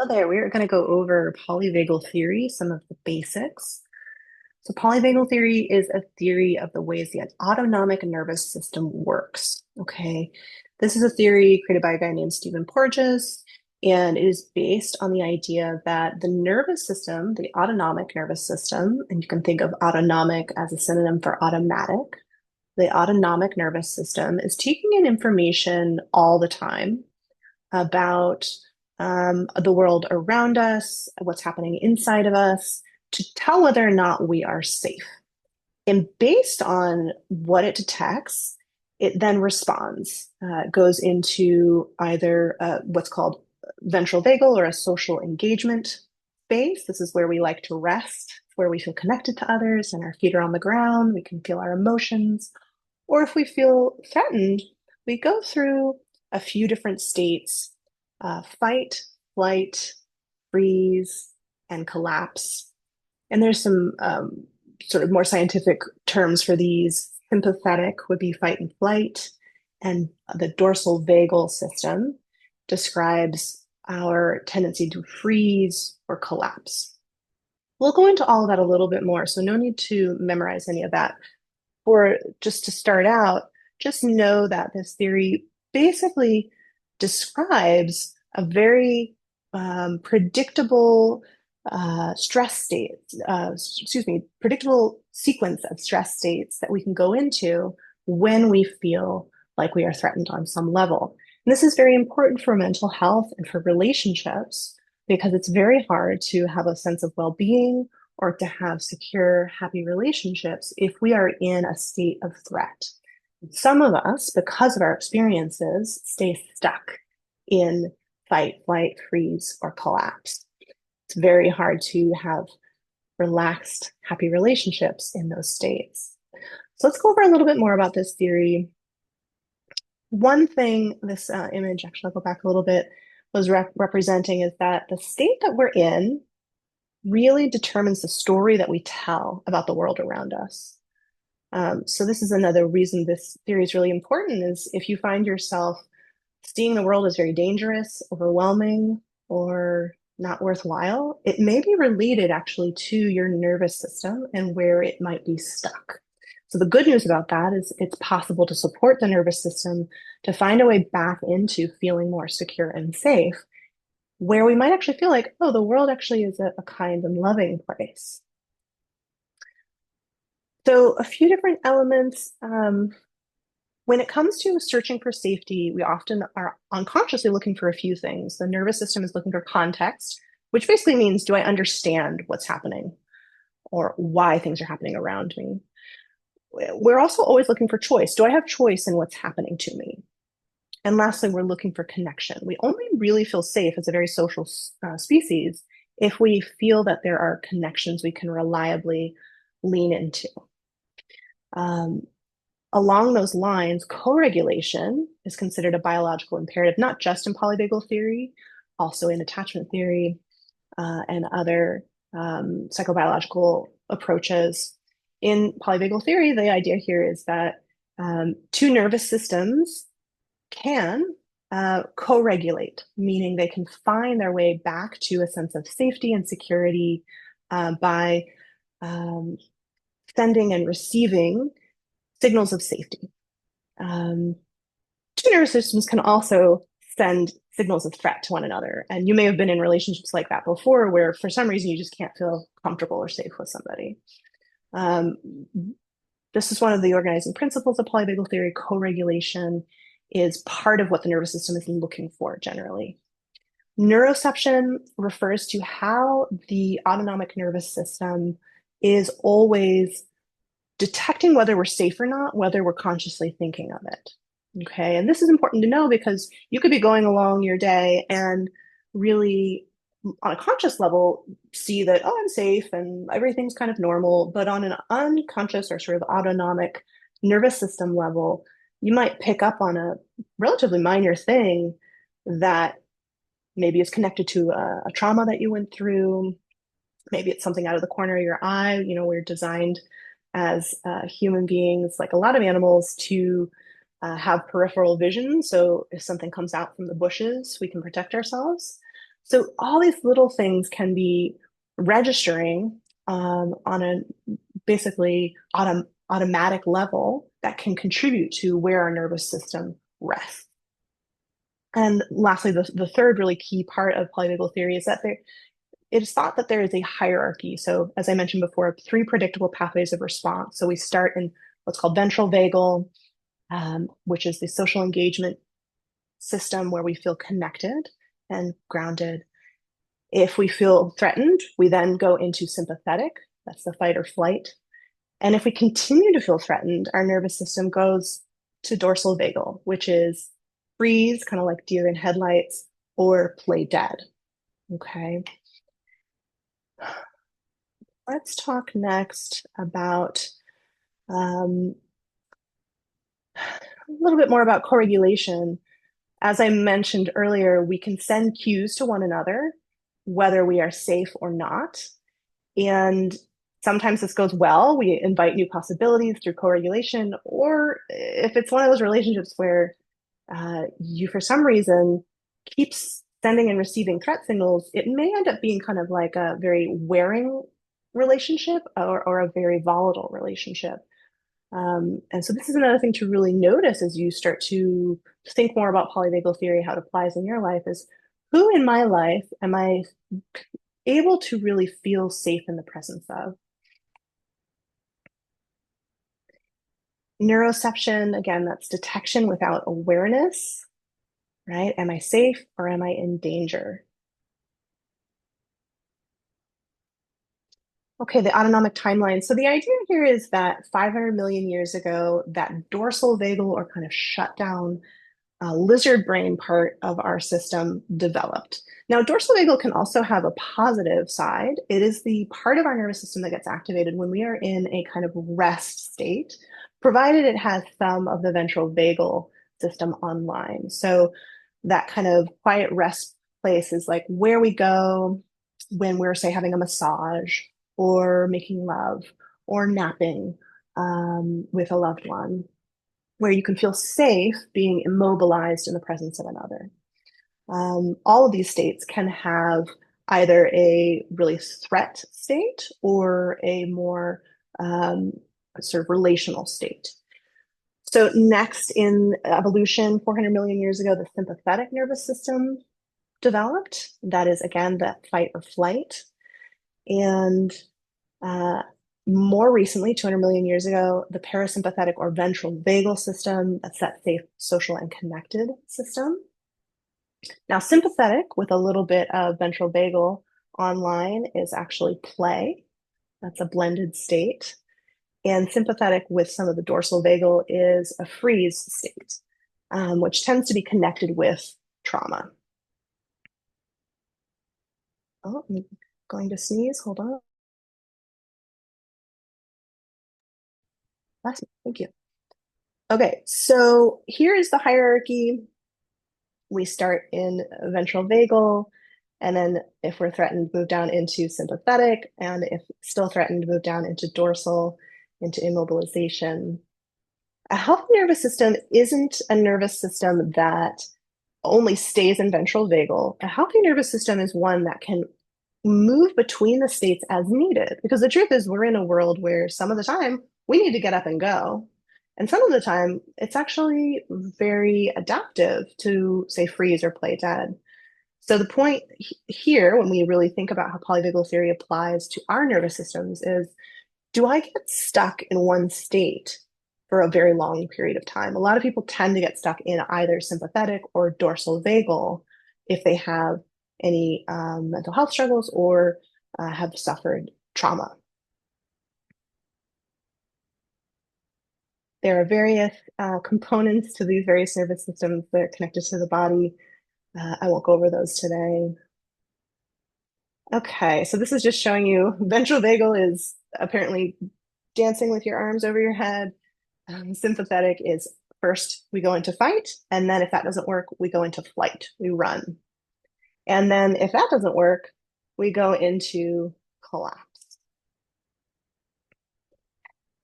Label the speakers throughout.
Speaker 1: Hello there. We are going to go over polyvagal theory, some of the basics. So, polyvagal theory is a theory of the ways the autonomic nervous system works. Okay. This is a theory created by a guy named Stephen Porges, and it is based on the idea that the nervous system, the autonomic nervous system, and you can think of autonomic as a synonym for automatic, the autonomic nervous system is taking in information all the time about the world around us, what's happening inside of us, to tell whether or not we are safe. And based on what it detects, it then responds, goes into either what's called ventral vagal or a social engagement space. This is where we like to rest, where we feel connected to others and our feet are on the ground. We can feel our emotions. Or if we feel threatened, we go through a few different states: fight, flight, freeze, and collapse. And there's some sort of more scientific terms for these. Sympathetic would be fight and flight, and the dorsal vagal system describes our tendency to freeze or collapse. We'll go into all of that a little bit more, so no need to memorize any of that. For just to start out, just know that this theory basically describes a very predictable stress state, predictable sequence of stress states that we can go into when we feel like we are threatened on some level. And this is very important for mental health and for relationships because it's very hard to have a sense of well-being or to have secure, happy relationships if we are in a state of threat. Some of us, because of our experiences, stay stuck in fight, flight, freeze, or collapse. It's very hard to have relaxed, happy relationships in those states. So let's go over a little bit more about this theory. One thing this image, actually, I'll go back a little bit, was representing is that the state that we're in really determines the story that we tell about the world around us. So this is another reason this theory is really important, is if you find yourself seeing the world as very dangerous, overwhelming, or not worthwhile, it may be related actually to your nervous system and where it might be stuck. So the good news about that is it's possible to support the nervous system to find a way back into feeling more secure and safe, where we might actually feel like, oh, the world actually is a kind and loving place. So a few different elements. When it comes to searching for safety, we often are unconsciously looking for a few things. The nervous system is looking for context, which basically means, do I understand what's happening or why things are happening around me? We're also always looking for choice. Do I have choice in what's happening to me? And lastly, we're looking for connection. We only really feel safe as a very social species if we feel that there are connections we can reliably lean into. Along those lines, co-regulation is considered a biological imperative, not just in polyvagal theory, also in attachment theory and other psychobiological approaches. In polyvagal theory, the idea here is that two nervous systems can co-regulate, meaning they can find their way back to a sense of safety and security by sending and receiving signals of safety. Two nervous systems can also send signals of threat to one another. And you may have been in relationships like that before, where for some reason you just can't feel comfortable or safe with somebody. This is one of the organizing principles of polyvagal theory. Co-regulation is part of what the nervous system is looking for generally. Neuroception refers to how the autonomic nervous system is always detecting whether we're safe or not, whether we're consciously thinking of it. Okay, and this is important to know because you could be going along your day and really, on a conscious level, see that, oh, I'm safe and everything's kind of normal. But on an unconscious or sort of autonomic nervous system level, you might pick up on a relatively minor thing that maybe is connected to a trauma that you went through. Maybe it's something out of the corner of your eye. You know, we're designed as human beings, like a lot of animals, to have peripheral vision. So if something comes out from the bushes, we can protect ourselves. So all these little things can be registering on a basically automatic level that can contribute to where our nervous system rests. And lastly, the third really key part of polyvagal theory is that it is thought that there is a hierarchy. So, as I mentioned before, three predictable pathways of response. So, we start in what's called ventral vagal, which is the social engagement system where we feel connected and grounded. If we feel threatened, we then go into sympathetic, that's the fight or flight. And if we continue to feel threatened, our nervous system goes to dorsal vagal, which is freeze, kind of like deer in headlights, or play dead. Okay. Let's talk next about a little bit more about co-regulation. As I mentioned earlier, we can send cues to one another, whether we are safe or not. And sometimes this goes well. We invite new possibilities through co-regulation, or if it's one of those relationships where you, for some reason, keep sending and receiving threat signals, it may end up being kind of like a very wearing relationship or a very volatile relationship. And so this is another thing to really notice as you start to think more about polyvagal theory, how it applies in your life is who in my life am I able to really feel safe in the presence of? Neuroception, again, that's detection without awareness, right? Am I safe or am I in danger? Okay, the autonomic timeline. So the idea here is that 500 million years ago, that dorsal vagal or kind of shutdown lizard brain part of our system developed. Now, dorsal vagal can also have a positive side. It is the part of our nervous system that gets activated when we are in a kind of rest state, provided it has some of the ventral vagal system online. So that kind of quiet rest place is like where we go when we're, say, having a massage or making love or napping with a loved one, where you can feel safe being immobilized in the presence of another. All of these states can have either a really threat state or a more sort of relational state. So next in evolution, 400 million years ago, the sympathetic nervous system developed. That is, again, that fight or flight. And uh, more recently, 200 million years ago, the parasympathetic or ventral vagal system, that's that safe, social, and connected system. Now, sympathetic with a little bit of ventral vagal online is actually play. That's a blended state. And sympathetic with some of the dorsal vagal is a freeze state, which tends to be connected with trauma. Oh, I'm going to sneeze. Hold on. Thank you. Okay, so here is the hierarchy. We start in ventral vagal, and then if we're threatened, move down into sympathetic, and if still threatened, move down into dorsal, into immobilization. A healthy nervous system isn't a nervous system that only stays in ventral vagal. A healthy nervous system is one that can move between the states as needed. Because the truth is, we're in a world where some of the time we need to get up and go. And some of the time, it's actually very adaptive to, say, freeze or play dead. So the point here, when we really think about how polyvagal theory applies to our nervous systems, is do I get stuck in one state for a very long period of time? A lot of people tend to get stuck in either sympathetic or dorsal vagal if they have any mental health struggles or have suffered trauma. There are various components to these various nervous systems that are connected to the body. I won't go over those today. Okay, so this is just showing you ventral vagal is apparently dancing with your arms over your head. Sympathetic is first we go into fight, and then if that doesn't work, we go into flight, we run. And then if that doesn't work, we go into collapse.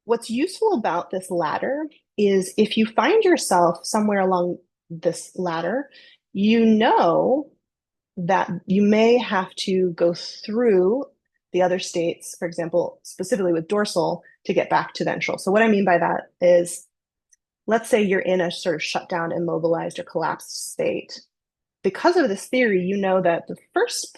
Speaker 1: What's useful about this ladder is if you find yourself somewhere along this ladder, you know that you may have to go through the other states, for example, specifically with dorsal, to get back to ventral. So what I mean by that is, let's say you're in a sort of shutdown, immobilized, or collapsed state. Because of this theory, you know that the first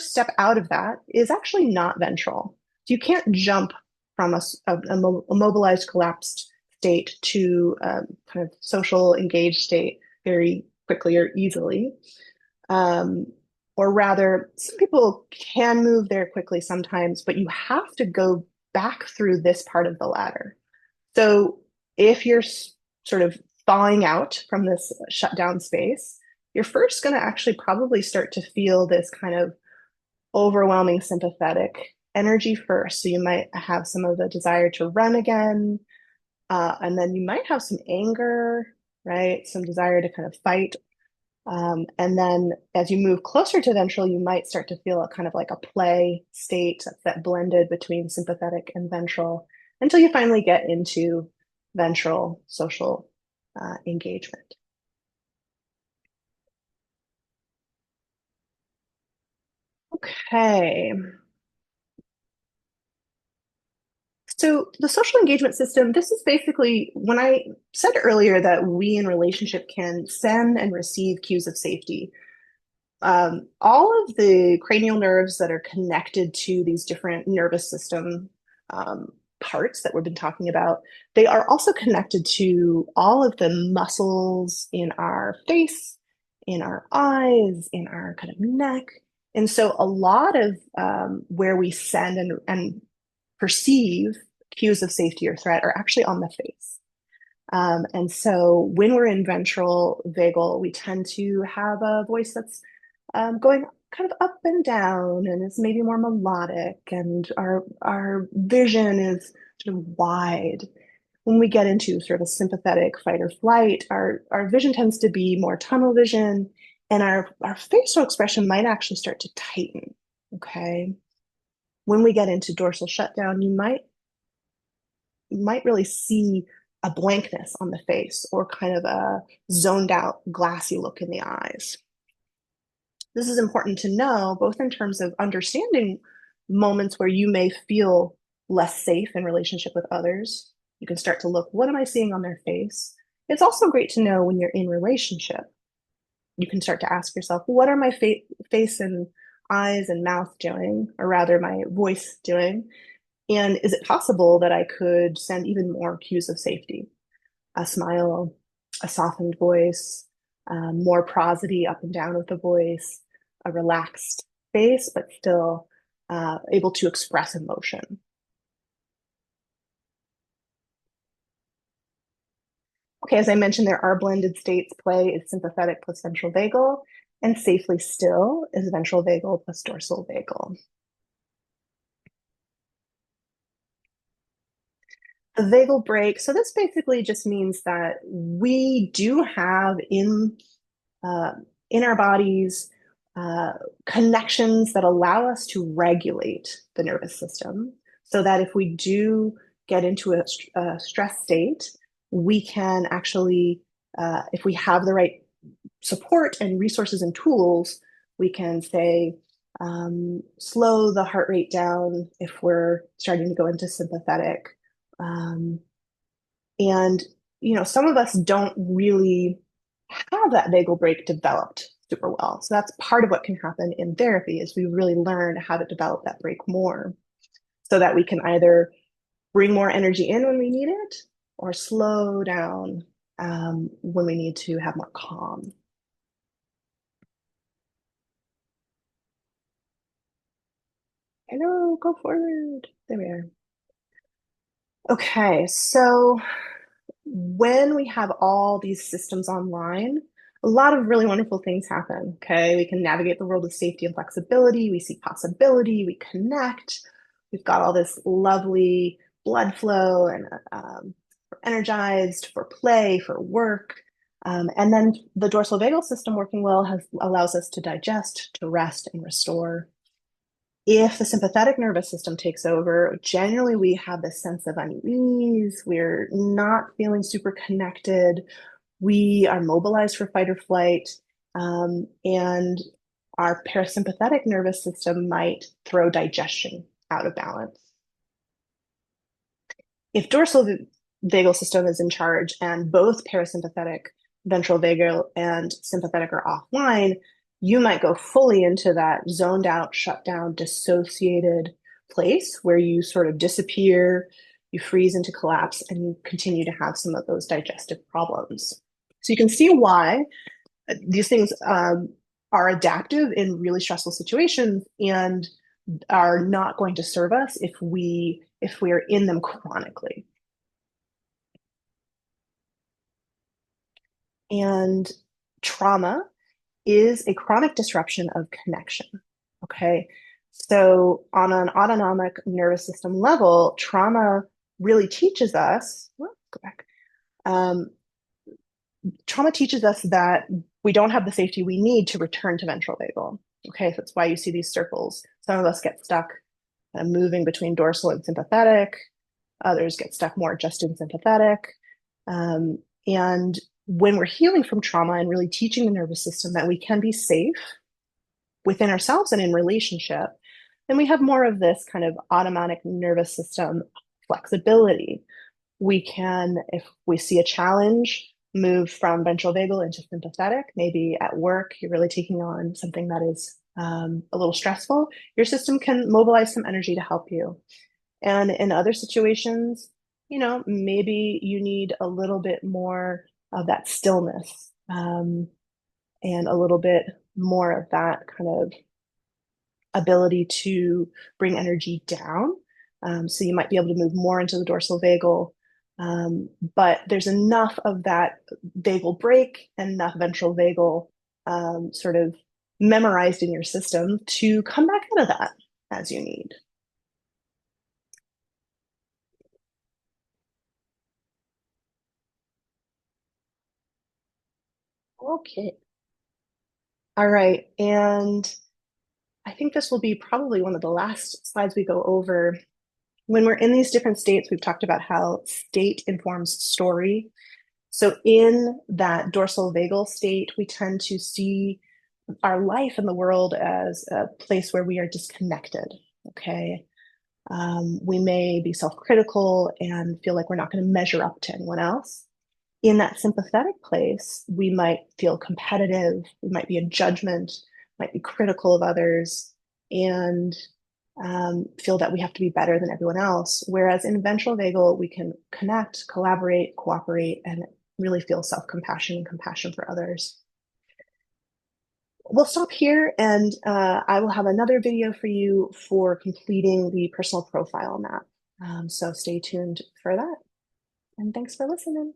Speaker 1: step out of that is actually not ventral. So you can't jump from a mobilized, collapsed state to a kind of social, engaged state very quickly or easily. Um, or rather, some people can move there quickly sometimes, but you have to go back through this part of the ladder. So if you're sort of thawing out from this shutdown space, you're first going to actually probably start to feel this kind of overwhelming sympathetic energy first. So you might have some of the desire to run again, and then you might have some anger, right? Some desire to kind of fight. And then as you move closer to ventral, you might start to feel a kind of like a play state that blended between sympathetic and ventral until you finally get into ventral social engagement. Okay. So the social engagement system, this is basically when I said earlier that we in relationship can send and receive cues of safety. All of the cranial nerves that are connected to these different nervous system um, parts that we've been talking about, they are also connected to all of the muscles in our face, in our eyes, in our kind of neck. And so a lot of where we send and perceive cues of safety or threat are actually on the face. And so when we're in ventral vagal, we tend to have a voice that's going kind of up and down and is maybe more melodic, and our vision is sort of wide. When we get into sort of sympathetic fight or flight, our vision tends to be more tunnel vision, and our facial expression might actually start to tighten. Okay. When we get into dorsal shutdown, you might really see a blankness on the face or kind of a zoned out, glassy look in the eyes. This is important to know, both in terms of understanding moments where you may feel less safe in relationship with others. You can start to look, what am I seeing on their face? It's also great to know when you're in relationship. You can start to ask yourself, what are my face and eyes and mouth doing, or rather my voice doing? And is it possible that I could send even more cues of safety? A smile, a softened voice, more prosody up and down with the voice, a relaxed face, but still able to express emotion. Okay, as I mentioned, there are blended states. Play is sympathetic plus ventral vagal, and safely still is ventral vagal plus dorsal vagal. The vagal break. So this basically just means that we do have uh, in our bodies uh, connections that allow us to regulate the nervous system, so that if we do get into a stress state, we can actually, if we have the right support and resources and tools, we can say, slow the heart rate down if we're starting to go into sympathetic. Um, and, some of us don't really have that vagal break developed super well. So that's part of what can happen in therapy is we really learn how to develop that break more so that we can either bring more energy in when we need it or slow down when we need to have more calm. Hello, go forward. There we are. Okay, so when we have all these systems online, a lot of really wonderful things happen. Okay, we can navigate the world with safety and flexibility. We see possibility, we connect. We've got all this lovely blood flow, and we're energized for play, for work. And then the dorsal vagal system working well allows us to digest, to rest, and restore. If the sympathetic nervous system takes over, generally we have this sense of unease. We're not feeling super connected. We are mobilized for fight or flight. And our parasympathetic nervous system might throw digestion out of balance. If dorsal vagal system is in charge and both parasympathetic, ventral vagal, and sympathetic are offline, you might go fully into that zoned out, shut down, dissociated place where you sort of disappear, you freeze into collapse, and you continue to have some of those digestive problems. So you can see why these things are adaptive in really stressful situations and are not going to serve us if we are in them chronically. And trauma is a chronic disruption of connection. Okay. So, on an autonomic nervous system level, trauma really teaches us, well, go back. Trauma teaches us that we don't have the safety we need to return to ventral vagal. Okay. So that's why you see these circles. Some of us get stuck moving between dorsal and sympathetic. Others get stuck more just in sympathetic. And when we're healing from trauma and really teaching the nervous system that we can be safe within ourselves and in relationship, then we have more of this kind of autonomic nervous system flexibility. We can, if we see a challenge, move from ventral vagal into sympathetic. Maybe at work, you're really taking on something that is a little stressful. Your system can mobilize some energy to help you. And in other situations, maybe you need a little bit more of that stillness and a little bit more of that kind of ability to bring energy down. So you might be able to move more into the dorsal vagal, but there's enough of that vagal break and enough ventral vagal sort of memorized in your system to come back out of that as you need. Okay. All right. And I think this will be probably one of the last slides we go over. When we're in these different states, we've talked about how state informs story. So in that dorsal vagal state, we tend to see our life in the world as a place where we are disconnected. Okay. We may be self-critical and feel like we're not going to measure up to anyone else. In that sympathetic place, we might feel competitive, we might be in judgment, might be critical of others, and feel that we have to be better than everyone else. Whereas in ventral vagal, we can connect, collaborate, cooperate, and really feel self-compassion and compassion for others. We'll stop here, and I will have another video for you for completing the personal profile map. So stay tuned for that. And thanks for listening.